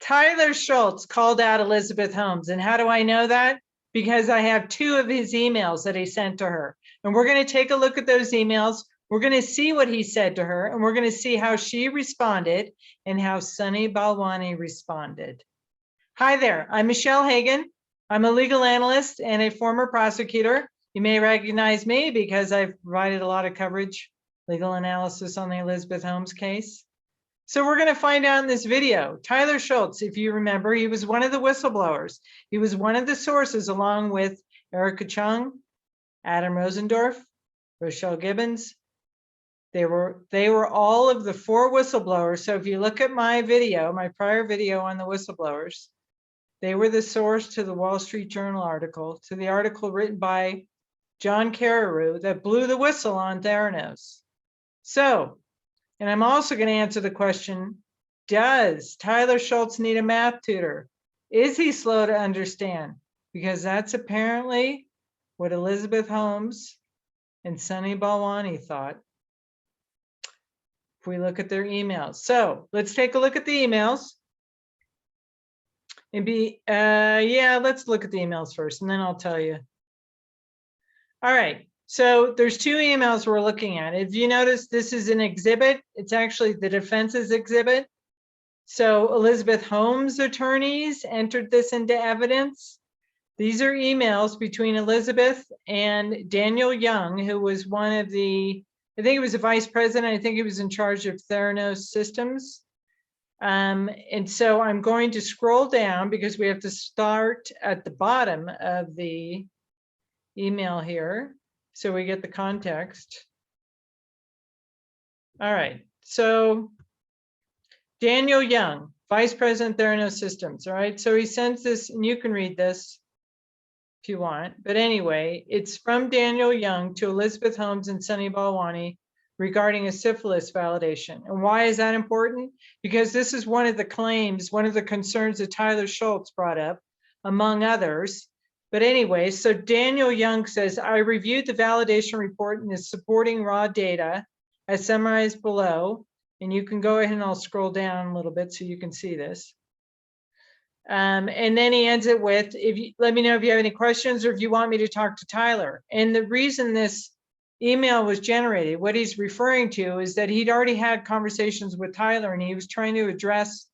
Tyler Shultz called out Elizabeth Holmes. And how do I know that? Because I have 2 of his emails that he sent to her. And we're going to take a look at those emails. We're going to see what he said to her, and we're going to see how she responded and how Sunny Balwani responded. Hi there, I'm Michelle Hagan. I'm a legal analyst and a former prosecutor. You may recognize me because I've provided a lot of coverage, legal analysis on the Elizabeth Holmes case. So we're going to find out in this video, Tyler Shultz, if you remember, he was one of the whistleblowers. He was one of the sources along with Erica Chung, Adam Rosendorf, Rochelle Gibbons. They were all of the 4 whistleblowers. So if you look at my video, my prior video on the whistleblowers, they were the source to the Wall Street Journal article, to the article written by John Carreyrou that blew the whistle on Theranos. So, and I'm also going to answer the question, does Tyler Shultz need a math tutor? Is he slow to understand? Because that's apparently what Elizabeth Holmes and Sunny Balwani thought. If we look at their emails. So let's take a look at the emails. And let's look at the emails first, and then I'll tell you. All right. So there's 2 emails we're looking at. If you notice, this is an exhibit. It's actually the defense's exhibit. So Elizabeth Holmes' attorneys entered this into evidence. These are emails between Elizabeth and Daniel Young, who was one of the, I think he was a vice president. I think he was in charge of Theranos systems. And so I'm going to scroll down because we have to start at the bottom of the email here, so we get the context. All right, so Daniel Young, Vice President Theranos Systems, all right? So he sends this, and you can read this if you want, but anyway, it's from Daniel Young to Elizabeth Holmes and Sunny Balwani regarding a syphilis validation. And why is that important? Because this is one of the claims, one of the concerns that Tyler Shultz brought up, among others. But anyway, so Daniel Young says, I reviewed the validation report and the supporting raw data as summarized below. And you can go ahead and I'll scroll down a little bit so you can see this. And then he ends it with, let me know if you have any questions or if you want me to talk to Tyler. And the reason this email was generated, what he's referring to is that he'd already had conversations with Tyler and he was trying to address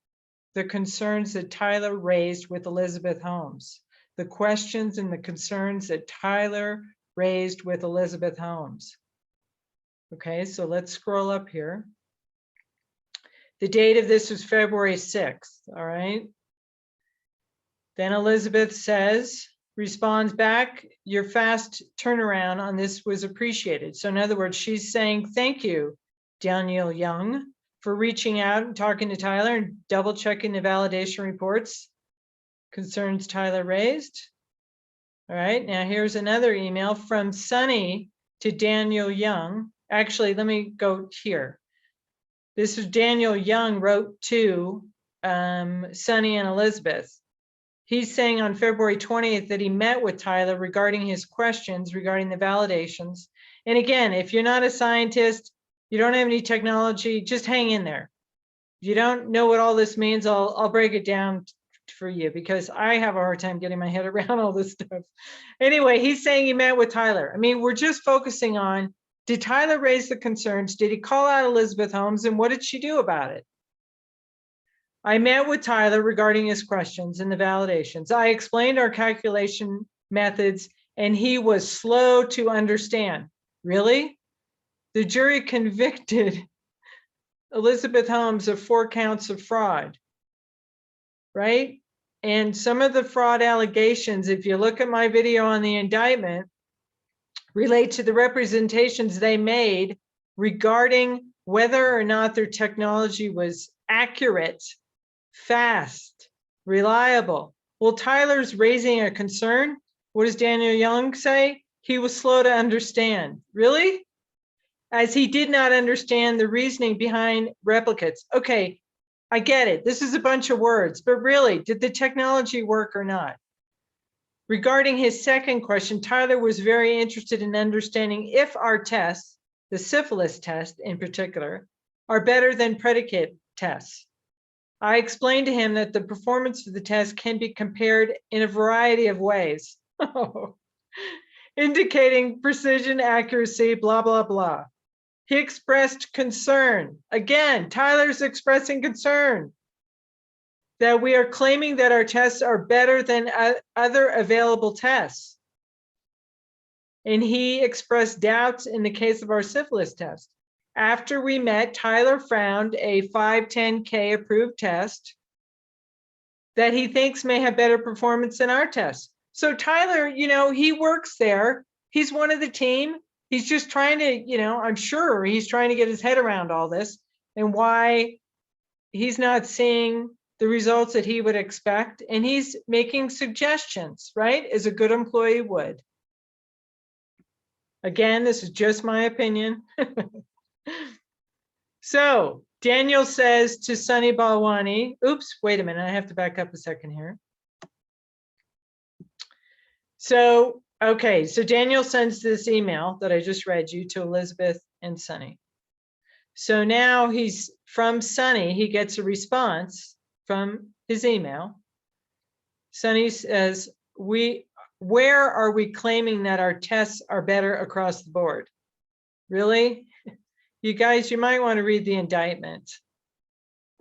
the concerns that Tyler raised with Elizabeth Holmes. The questions and the concerns that Tyler raised with Elizabeth Holmes. Okay, so let's scroll up here. The date of this was February 6th, all right? Then Elizabeth responds back, your fast turnaround on this was appreciated. So in other words, she's saying, thank you, Daniel Young, for reaching out and talking to Tyler and double checking the validation reports. Concerns Tyler raised. All right, now here's another email from Sunny to Daniel Young. Actually, let me go here. This is Daniel Young wrote to Sunny and Elizabeth. He's saying on February 20th that he met with Tyler regarding his questions regarding the validations. And again, if you're not a scientist, you don't have any technology, just hang in there. If you don't know what all this means, I'll break it down for you because I have a hard time getting my head around all this stuff. Anyway, he's saying he met with Tyler. I mean, we're just focusing on, did Tyler raise the concerns? Did he call out Elizabeth Holmes? And what did she do about it? I met with Tyler regarding his questions and the validations. I explained our calculation methods and he was slow to understand. Really? The jury convicted Elizabeth Holmes of 4 counts of fraud, right? And some of the fraud allegations, if you look at my video on the indictment, relate to the representations they made regarding whether or not their technology was accurate, fast, reliable. Well, Tyler's raising a concern. What does Daniel Young say? He was slow to understand. Really? As he did not understand the reasoning behind replicates. Okay, I get it. This is a bunch of words, but really, did the technology work or not? Regarding his second question, Tyler was very interested in understanding if our tests, the syphilis test in particular, are better than predicate tests. I explained to him that the performance of the test can be compared in a variety of ways, indicating precision, accuracy, blah, blah, blah. He expressed concern. Again, Tyler's expressing concern that we are claiming that our tests are better than other available tests. And he expressed doubts in the case of our syphilis test. After we met, Tyler found a 510K approved test that he thinks may have better performance than our test. So Tyler, he works there. He's one of the team. He's just trying to, I'm sure he's trying to get his head around all this and why he's not seeing the results that he would expect. And he's making suggestions, right? As a good employee would. Again, this is just my opinion. So Daniel says to Sunny Balwani, oops, wait a minute, I have to back up a second here. So, okay, so Daniel sends this email that I just read you to Elizabeth and Sunny. So now he's from Sunny, he gets a response from his email. Sunny says, where are we claiming that our tests are better across the board? Really? You guys, you might want to read the indictment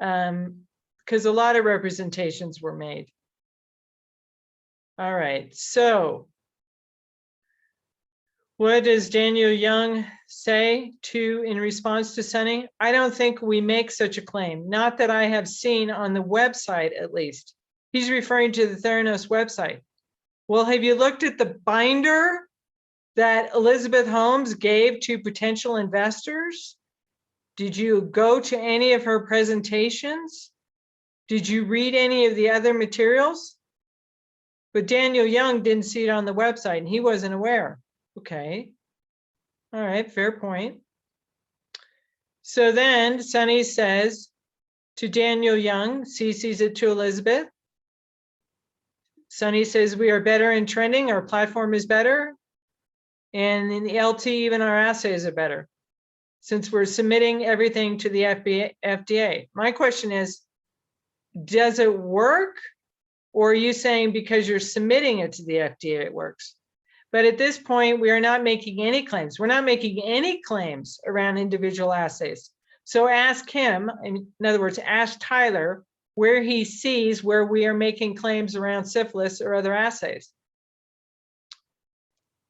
because a lot of representations were made. All right, so what does Daniel Young say in response to Sunny? I don't think we make such a claim, not that I have seen on the website at least. He's referring to the Theranos website. Well, have you looked at the binder that Elizabeth Holmes gave to potential investors? Did you go to any of her presentations? Did you read any of the other materials? But Daniel Young didn't see it on the website and he wasn't aware. Okay. All right, fair point. So then Sunny says to Daniel Young, CC's it to Elizabeth. Sunny says we are better in trending, our platform is better. And in the LT, even our assays are better, since we're submitting everything to the FDA. My question is, does it work? Or are you saying because you're submitting it to the FDA, it works? But at this point, we are not making any claims. We're not making any claims around individual assays. So ask him, in other words, ask Tyler where he sees where we are making claims around syphilis or other assays.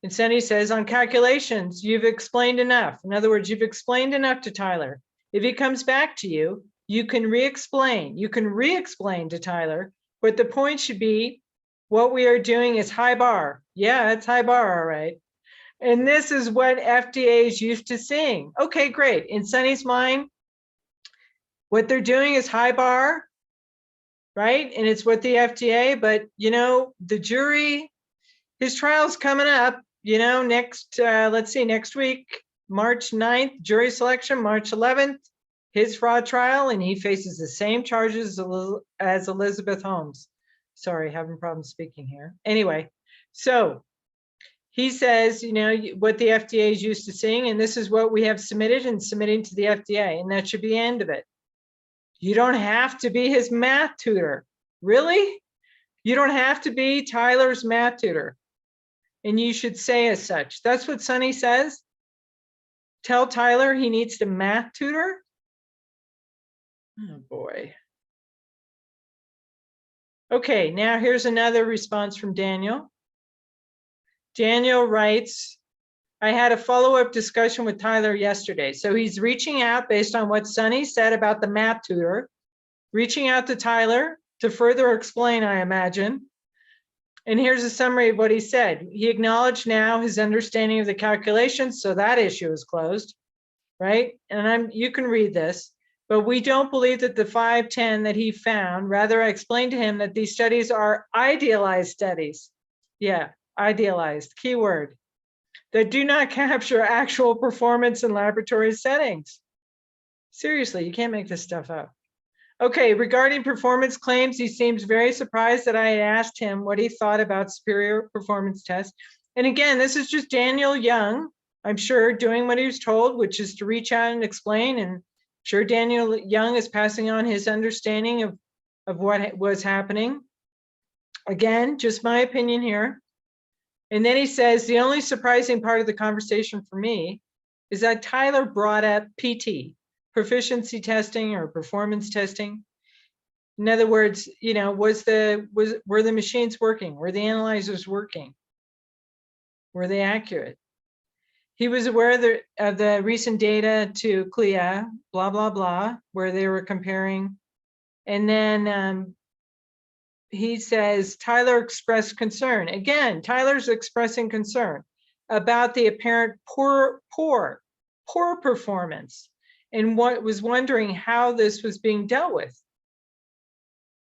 And Sunny says, on calculations, you've explained enough. In other words, you've explained enough to Tyler. If he comes back to you, you can re-explain. You can re-explain to Tyler, but the point should be what we are doing is high bar. Yeah, it's high bar, all right. And this is what FDA is used to seeing. Okay, great. In Sunny's mind, what they're doing is high bar, right? And it's what the FDA, but the jury, his trial's coming up. Next, let's see, next week, March 9th, jury selection, March 11th, his fraud trial, and he faces the same charges as Elizabeth Holmes. Sorry, having problems speaking here. Anyway, so he says, what the FDA is used to seeing, and this is what we have submitted and submitting to the FDA, and that should be the end of it. You don't have to be his math tutor. Really? You don't have to be Tyler's math tutor. And you should say as such. That's what Sunny says. Tell Tyler he needs to math tutor. Oh boy. Okay, now here's another response from Daniel. Daniel writes, I had a follow-up discussion with Tyler yesterday. So he's reaching out based on what Sunny said about the math tutor, reaching out to Tyler to further explain, I imagine. And here's a summary of what he said. He acknowledged now his understanding of the calculations, so that issue is closed, right? And you can read this, but we don't believe that the 510 that he found, rather I explained to him that these studies are idealized studies. Yeah, idealized, keyword, that do not capture actual performance in laboratory settings. Seriously, you can't make this stuff up. Okay, regarding performance claims, he seems very surprised that I had asked him what he thought about superior performance tests. And again, this is just Daniel Young, I'm sure, doing what he was told, which is to reach out and explain. And Sure, Daniel Young is passing on his understanding of what was happening. Again, just my opinion here. And then he says, the only surprising part of the conversation for me is that Tyler brought up PT, proficiency testing or performance testing. In other words, you know, were the machines working? Were the analyzers working? Were they accurate? He was aware of the recent data to CLIA, blah, blah, blah, where they were comparing. And then he says, Tyler expressed concern. Again, Tyler's expressing concern about the apparent poor performance and what was wondering how this was being dealt with.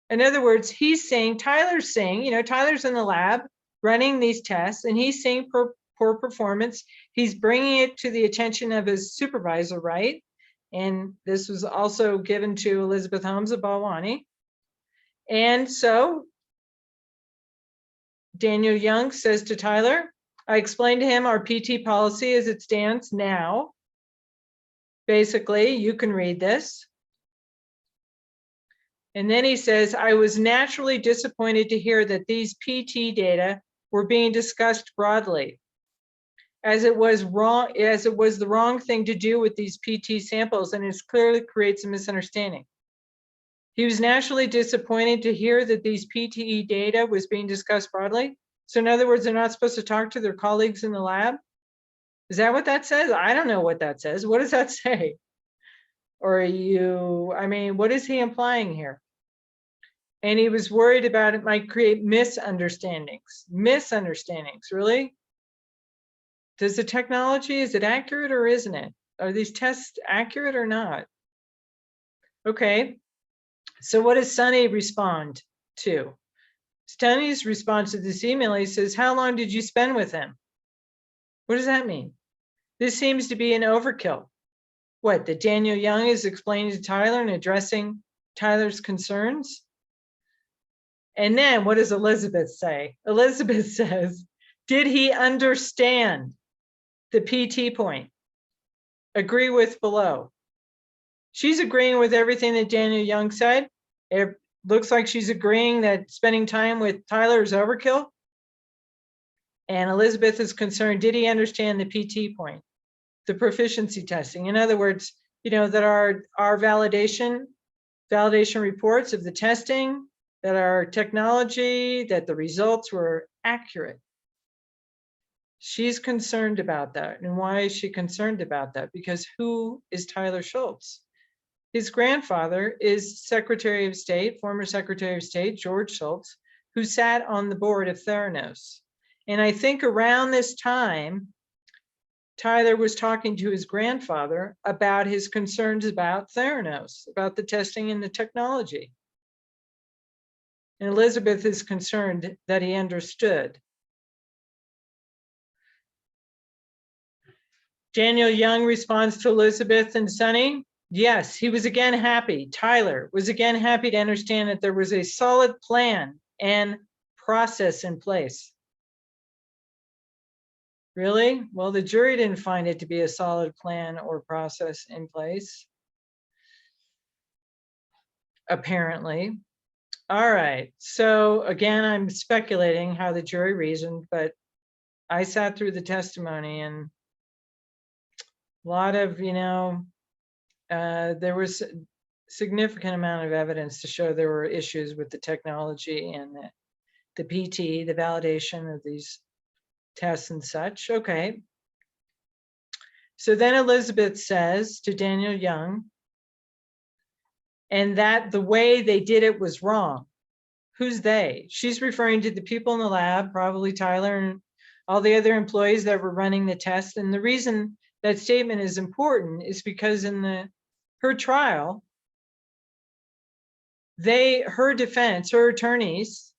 In other words, he's saying, Tyler's saying, you know, Tyler's in the lab running these tests and he's seeing poor performance. He's bringing it to the attention of his supervisor, right? And this was also given to Elizabeth Holmes of Balwani. And so Daniel Young says to Tyler, I explained to him our PT policy as it stands now. Basically, you can read this. And then he says, I was naturally disappointed to hear that these PT data were being discussed broadly, as it was the wrong thing to do with these PT samples, and it clearly creates a misunderstanding. He was naturally disappointed to hear that these PTE data was being discussed broadly. So in other words, they're not supposed to talk to their colleagues in the lab. Is that what that says? I don't know what that says. What does that say? Or I mean, what is he implying here? And he was worried about it might create misunderstandings. Misunderstandings, really? Does the technology, is it accurate or isn't it? Are these tests accurate or not? Okay, so what does Sonny respond to? Sonny's response to this email, he says, how long did you spend with him? What does that mean? This seems to be an overkill. What, that Daniel Young is explaining to Tyler and addressing Tyler's concerns? And then what does Elizabeth say? Elizabeth says, did he understand the PT point? Agree with below. She's agreeing with everything that Daniel Young said. It looks like she's agreeing that spending time with Tyler is overkill. And Elizabeth is concerned, did he understand the PT point? The proficiency testing. In other words, you know, that our validation reports of the testing, that our technology, that the results were accurate. She's concerned about that. And why is she concerned about that? Because who is Tyler Shultz? His grandfather is Secretary of State, former Secretary of State, George Shultz, who sat on the board of Theranos. And I think around this time, Tyler was talking to his grandfather about his concerns about Theranos, about the testing and the technology. And Elizabeth is concerned that he understood. Daniel Young responds to Elizabeth and Sonny. Yes, he was again happy. Tyler was again happy to understand that there was a solid plan and process in place. Really? Well, the jury didn't find it to be a solid plan or process in place. Apparently. All right. So again, I'm speculating how the jury reasoned, but I sat through the testimony and a lot of, you know, there was a significant amount of evidence to show there were issues with the technology and the PT, the validation of these tests and such. Okay. So then Elizabeth says to Daniel Young, and that the way they did it was wrong. Who's they? She's referring to the people in the lab, probably Tyler and all the other employees that were running the test. And the reason that statement is important is because in her trial, her defense, her attorneys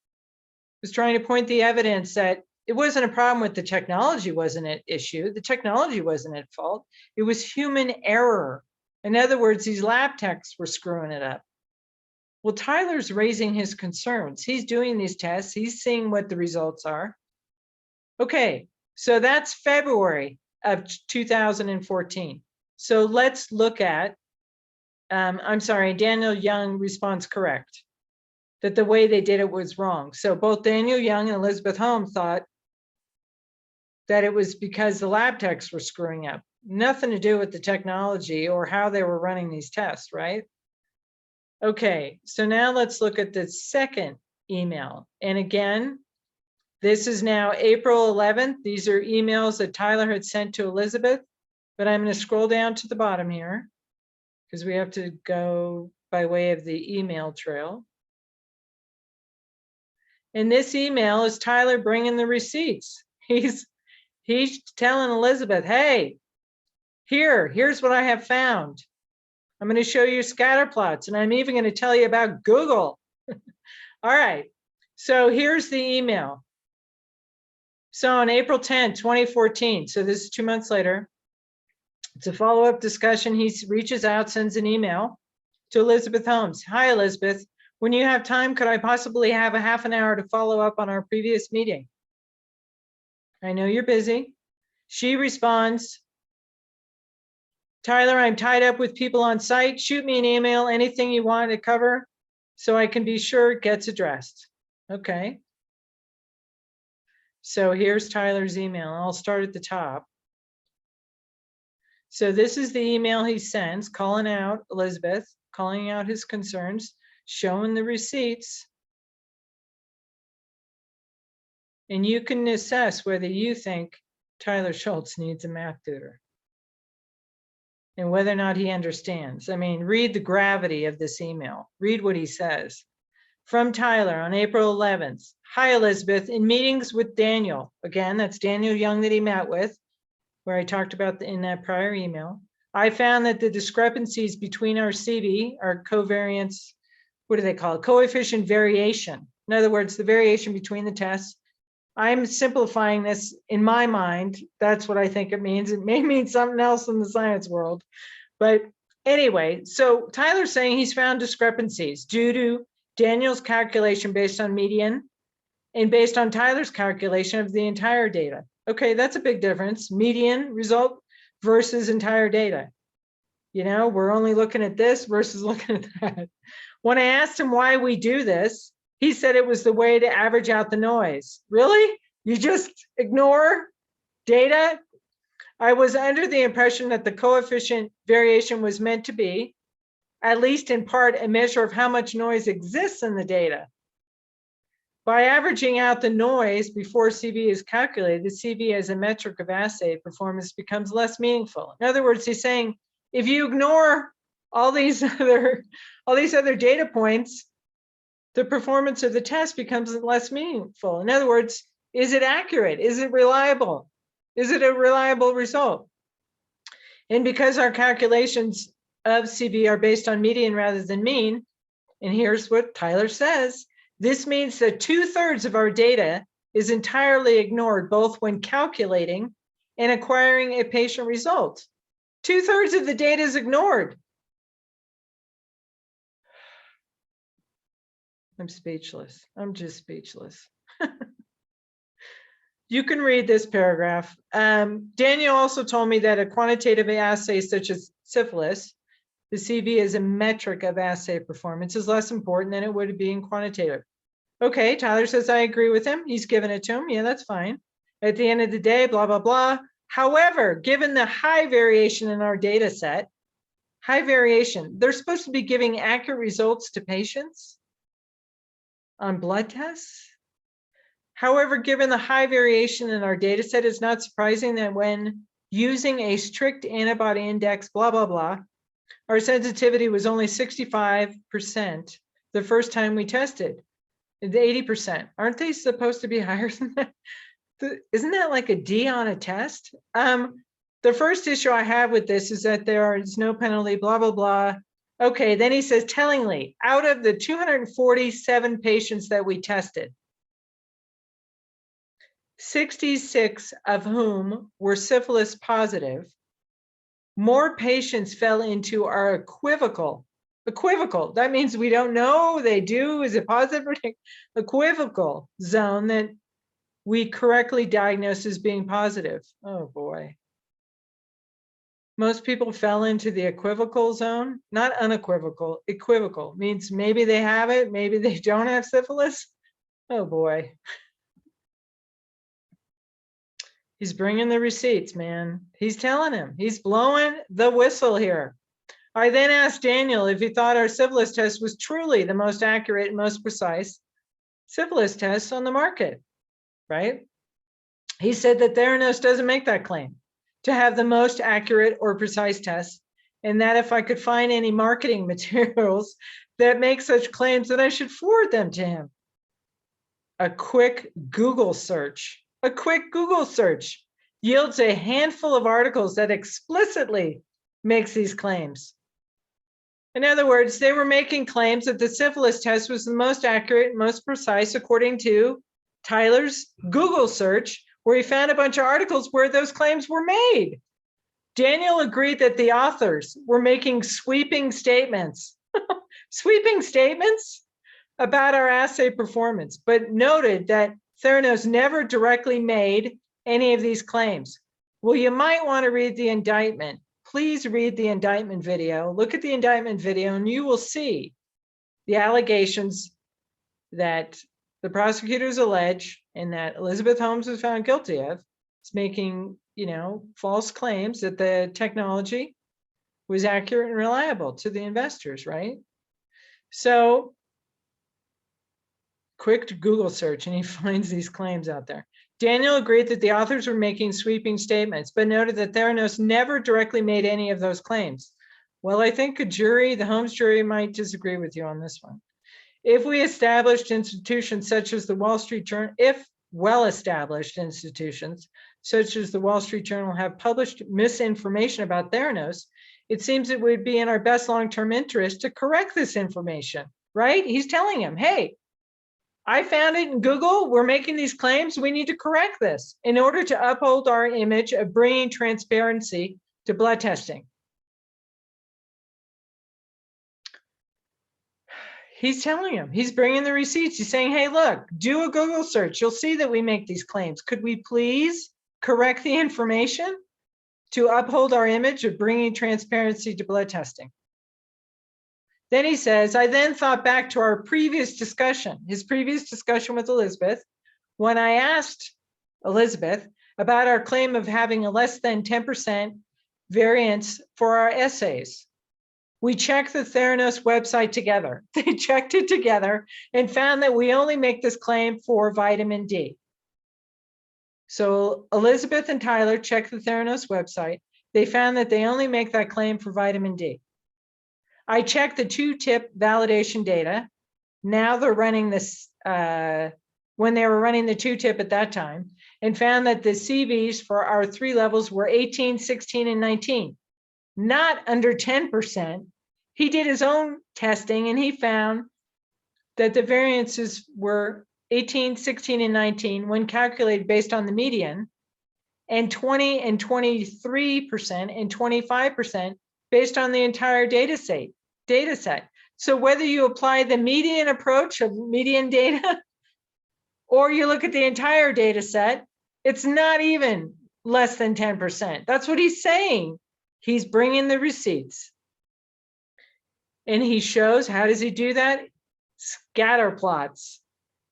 was trying to point the evidence that it wasn't a problem with the technology wasn't at issue. The technology wasn't at fault. It was human error. In other words, these lab techs were screwing it up. Well, Tyler's raising his concerns. He's doing these tests. He's seeing what the results are. Okay, so that's February of 2014. So let's look at I'm sorry, Daniel Young responds correct, that the way they did it was wrong. So both Daniel Young and Elizabeth Holmes thought that it was because the lab techs were screwing up. Nothing to do with the technology or how they were running these tests, right? Okay, so now let's look at the second email. And again, this is now April 11th. These are emails that Tyler had sent to Elizabeth, but I'm going to scroll down to the bottom here because we have to go by way of the email trail. And this email is Tyler bringing the receipts. He's telling Elizabeth, hey, here's what I have found. I'm going to show you scatter plots, and I'm even going to tell you about Google. All right, so here's the email. So on April 10, 2014, so this is 2 months later, it's a follow-up discussion. He reaches out, sends an email to Elizabeth Holmes. Hi, Elizabeth. When you have time, could I possibly have a half an hour to follow up on our previous meeting? I know you're busy. She responds, Tyler, I'm tied up with people on site. Shoot me an email, anything you want to cover, so I can be sure it gets addressed. Okay. So here's Tyler's email. I'll start at the top. So this is the email he sends, calling out Elizabeth, calling out his concerns, showing the receipts. And you can assess whether you think Tyler Shultz needs a math tutor and whether or not he understands. I mean, read the gravity of this email. Read what he says. From Tyler on April 11th. Hi, Elizabeth. In meetings with Daniel, again, that's Daniel Young that he met with, where I talked about in that prior email, I found that the discrepancies between our CV, our covariance, what do they call it? Coefficient variation. In other words, the variation between the tests. I'm simplifying this in my mind. That's what I think it means. It may mean something else in the science world. But anyway, so Tyler's saying he's found discrepancies due to Daniel's calculation based on median and based on Tyler's calculation of the entire data. Okay, that's a big difference. Median result versus entire data. You know, we're only looking at this versus looking at that. When I asked him why we do this, he said it was the way to average out the noise. Really? You just ignore data? I was under the impression that the coefficient variation was meant to be, at least in part, a measure of how much noise exists in the data. By averaging out the noise before CV is calculated, the CV as a metric of assay performance becomes less meaningful. In other words, he's saying, if you ignore all these other data points, the performance of the test becomes less meaningful. In other words, is it accurate? Is it reliable? Is it a reliable result? And because our calculations of CV are based on median rather than mean, and here's what Tyler says, this means that 2/3 of our data is entirely ignored, both when calculating and acquiring a patient result. 2/3 of the data is ignored. I'm speechless. I'm just speechless. You can read this paragraph. Daniel also told me that a quantitative assay such as syphilis, the CV is a metric of assay performance, is less important than it would be in quantitative. Okay, Tyler says I agree with him. He's given it to him. Yeah, that's fine. At the end of the day, blah, blah, blah. However, given the high variation in our data set, high variation, they're supposed to be giving accurate results to patients on blood tests. However, given the high variation in our data set, it's not surprising that when using a strict antibody index, blah, blah, blah, our sensitivity was only 65% the first time we tested. The 80%. Aren't they supposed to be higher than that? Isn't that like a D on a test? The first issue I have with this is that there is no penalty, blah, blah, blah. Okay, then he says, tellingly, out of the 247 patients that we tested, 66 of whom were syphilis positive, more patients fell into our equivocal. That means we don't know, they do, is it positive or negative? Equivocal zone that we correctly diagnosed as being positive. Oh boy. Most people fell into the equivocal zone, not unequivocal. Equivocal means maybe they have it, maybe they don't have syphilis. Oh boy. He's bringing the receipts, man. He's telling him. He's blowing the whistle here. I then asked Daniel if he thought our syphilis test was truly the most accurate and most precise syphilis test on the market, right? He said that Theranos doesn't make that claim to have the most accurate or precise test, and that if I could find any marketing materials that make such claims, that I should forward them to him. A quick Google search yields a handful of articles that explicitly makes these claims. In other words, they were making claims that the syphilis test was the most accurate and most precise according to Tyler's Google search, where he found a bunch of articles where those claims were made. Daniel agreed that the authors were making sweeping statements, sweeping statements about our assay performance, but noted that Theranos never directly made any of these claims. Well, you might want to read the indictment. Please read the indictment video. Look at the indictment video and you will see the allegations that the prosecutors allege and that Elizabeth Holmes was found guilty of. It's making, false claims that the technology was accurate and reliable to the investors, right? So quick Google search and he finds these claims out there. Daniel agreed that the authors were making sweeping statements, but noted that Theranos never directly made any of those claims. Well, I think a jury, the Holmes jury, might disagree with you on this one. If we established institutions such as the Wall Street Journal, if well-established institutions such as the Wall Street Journal have published misinformation about Theranos, it seems it would be in our best long-term interest to correct this information, right? He's telling him, hey, I found it in Google. We're making these claims. We need to correct this in order to uphold our image of bringing transparency to blood testing. He's telling him, he's bringing the receipts. He's saying, hey, look, do a Google search. You'll see that we make these claims. Could we please correct the information to uphold our image of bringing transparency to blood testing? Then he says, I then thought back to our previous discussion, his previous discussion with Elizabeth, when I asked Elizabeth about our claim of having a less than 10% variance for our essays. We checked the Theranos website together. They checked it together and found that we only make this claim for vitamin D. So Elizabeth and Tyler checked the Theranos website. They found that they only make that claim for vitamin D. I checked the two-tip validation data. Now they're running this, when they were running the two-tip at that time, and found that the CVs for our 3 levels were 18, 16, and 19, not under 10%. He did his own testing and he found that the variances were 18, 16, and 19 when calculated based on the median, and 20 and 23% and 25% based on the entire data set. So whether you apply the median approach of median data or you look at the entire data set, it's not even less than 10%. That's what he's saying. He's bringing the receipts. And he shows, how does he do that? Scatter plots.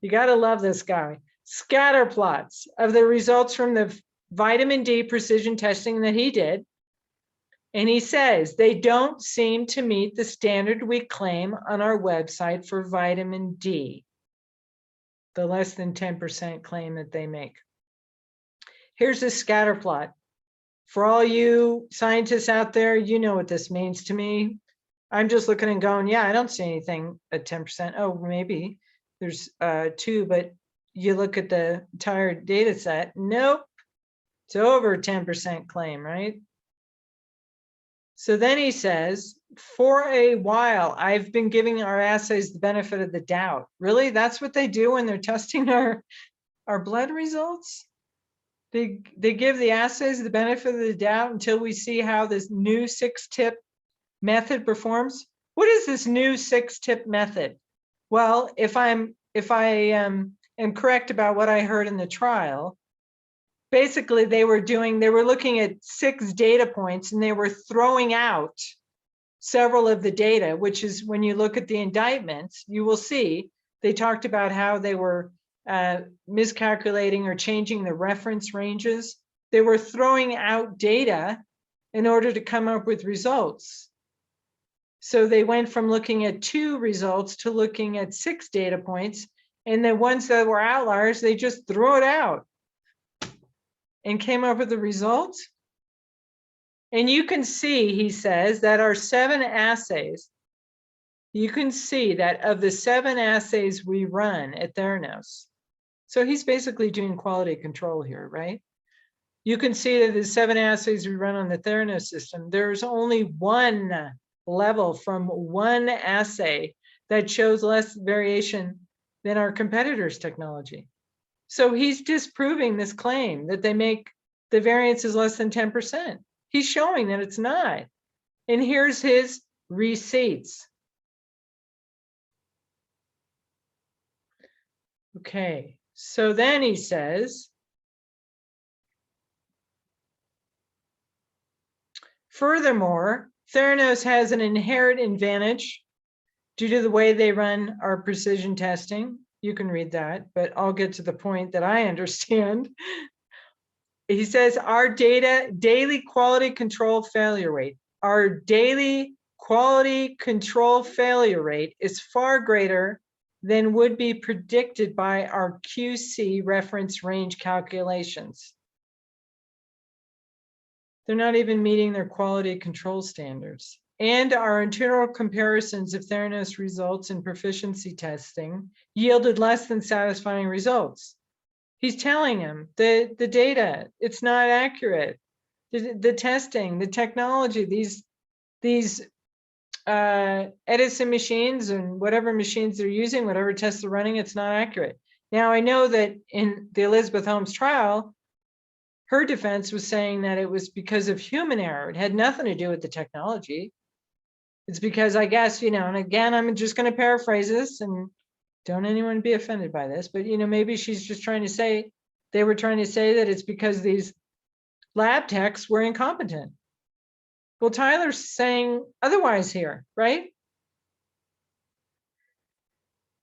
You got to love this guy. Scatter plots of the results from the vitamin D precision testing that he did. And he says, they don't seem to meet the standard we claim on our website for vitamin D, the less than 10% claim that they make. Here's a scatter plot. For all you scientists out there, you know what this means to me. I'm just looking and going, yeah, I don't see anything at 10%. Oh, maybe there's 2, but you look at the entire data set. Nope, it's over 10% claim, right? So then he says, for a while, I've been giving our assays the benefit of the doubt. Really? That's what they do when they're testing our blood results? They give the assays the benefit of the doubt until we see how this new 6-tip method performs. What is this new 6-tip method? Well, if I am correct about what I heard in the trial, basically they were looking at 6 data points and they were throwing out several of the data, which is when you look at the indictments, you will see they talked about how they were miscalculating or changing the reference ranges. They were throwing out data in order to come up with results. So they went from looking at 2 results to looking at 6 data points, and the ones that were outliers, they just threw it out and came up with the results. And you can see, he says, that our 7 assays, you can see that of the 7 assays we run at Theranos, so he's basically doing quality control here, right? You can see that the 7 assays we run on the Theranos system, there's only 1 level from 1 assay that shows less variation than our competitors' technology. So he's disproving this claim that they make the variance is less than 10%. He's showing that it's not. And here's his receipts. Okay, so then he says, furthermore, Theranos has an inherent advantage due to the way they run our precision testing. You can read that, but I'll get to the point that I understand. He says our daily quality control failure rate, our daily quality control failure rate is far greater than would be predicted by our QC reference range calculations. They're not even meeting their quality control standards. And our internal comparisons of Theranos results in proficiency testing yielded less than satisfying results. He's telling him the data, it's not accurate. The testing, the technology, these Edison machines and whatever machines they're using, whatever tests they're running, it's not accurate. Now, I know that in the Elizabeth Holmes trial, her defense was saying that it was because of human error. It had nothing to do with the technology. It's because, I guess, and again, I'm just going to paraphrase this, and don't anyone be offended by this, but, maybe she's just trying to say, they were trying to say that it's because these lab techs were incompetent. Well, Tyler's saying otherwise here, right?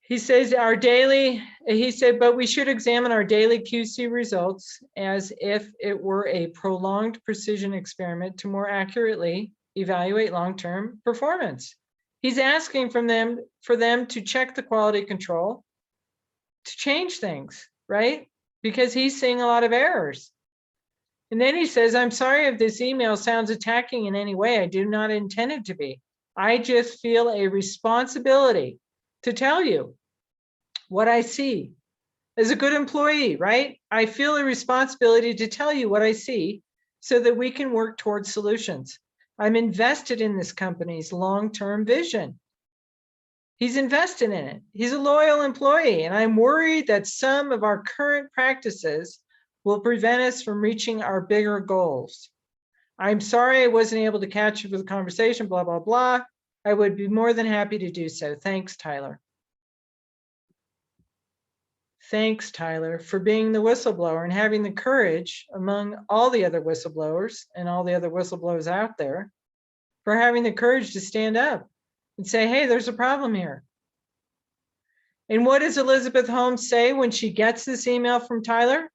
He says but we should examine our daily QC results as if it were a prolonged precision experiment to more accurately evaluate long-term performance. He's asking for them to check the quality control, to change things, right? Because he's seeing a lot of errors. And then he says, I'm sorry if this email sounds attacking in any way. I do not intend it to be. I just feel a responsibility to tell you what I see. As a good employee, right? I feel a responsibility to tell you what I see so that we can work towards solutions. I'm invested in this company's long-term vision. He's invested in it. He's a loyal employee, and I'm worried that some of our current practices will prevent us from reaching our bigger goals. I'm sorry I wasn't able to catch you for the conversation, blah, blah, blah. I would be more than happy to do so. Thanks, Tyler. Thanks, Tyler, for being the whistleblower and having the courage among all the other whistleblowers and all the other whistleblowers out there, for having the courage to stand up and say, hey, there's a problem here. And what does Elizabeth Holmes say when she gets this email from Tyler?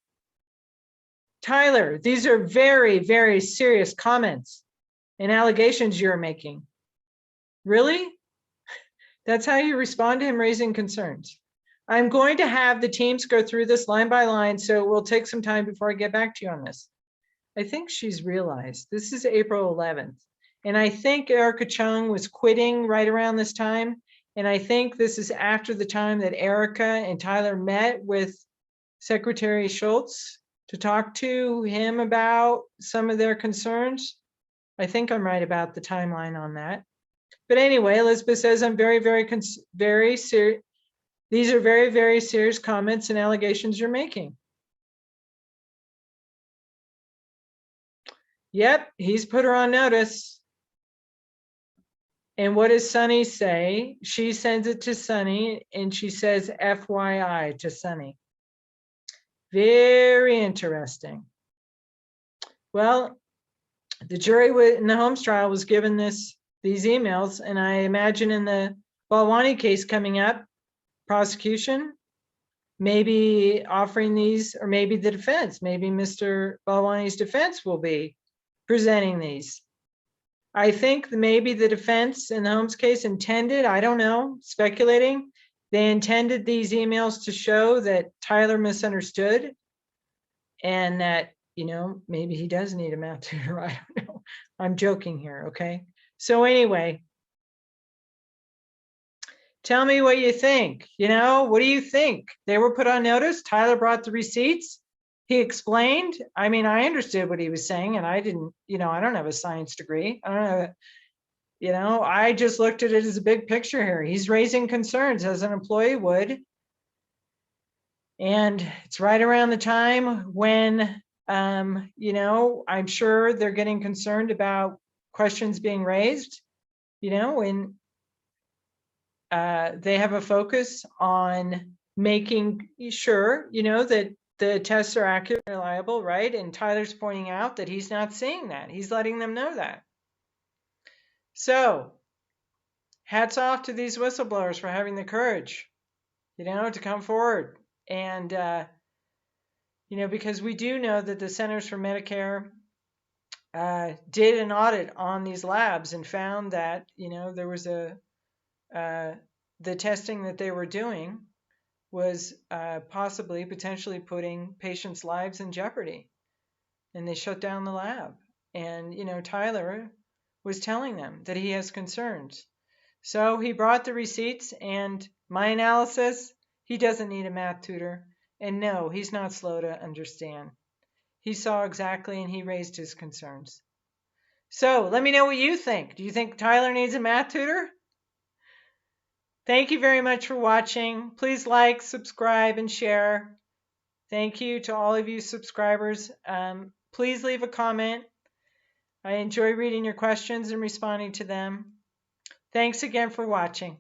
Tyler, these are very, very serious comments and allegations you're making. Really? That's how you respond to him raising concerns. I'm going to have the teams go through this line by line, so it will take some time before I get back to you on this. I think she's realized this is April 11th. And I think Erica Chung was quitting right around this time. And I think this is after the time that Erica and Tyler met with Secretary Shultz to talk to him about some of their concerns. I think I'm right about the timeline on that. But anyway, Elizabeth says, I'm very, very serious. These are very, very serious comments and allegations you're making. Yep, he's put her on notice. And what does Sunny say? She sends it to Sunny and she says FYI to Sunny. Very interesting. Well, the jury in the Holmes trial was given these emails, and I imagine in the Balwani case coming up, prosecution maybe offering these, or maybe the defense, maybe Mr. Balwani's defense will be presenting these. I think maybe the defense in the Holmes case intended, I don't know, speculating, they intended these emails to show that Tyler misunderstood and that, maybe he does need a math tutor. I don't know. I'm joking here, okay? So anyway, tell me what you think. What do you think? They were put on notice. Tyler brought the receipts. He explained. I mean, I understood what he was saying, and I didn't, I don't have a science degree. I don't know, I just looked at it as a big picture here. He's raising concerns as an employee would. And it's right around the time when, I'm sure they're getting concerned about questions being raised, when they have a focus on making sure, that the tests are accurate and reliable, right? And Tyler's pointing out that he's not seeing that. He's letting them know that. So hats off to these whistleblowers for having the courage, to come forward. And, because we do know that the Centers for Medicare did an audit on these labs and found that, there was the testing that they were doing was potentially putting patients' lives in jeopardy. And they shut down the lab. And, Tyler was telling them that he has concerns. So he brought the receipts, and my analysis, he doesn't need a math tutor. And no, he's not slow to understand. He saw exactly, and he raised his concerns. So let me know what you think. Do you think Tyler needs a math tutor? Thank you very much for watching. Please like, subscribe, and share. Thank you to all of you subscribers. Please leave a comment. I enjoy reading your questions and responding to them. Thanks again for watching.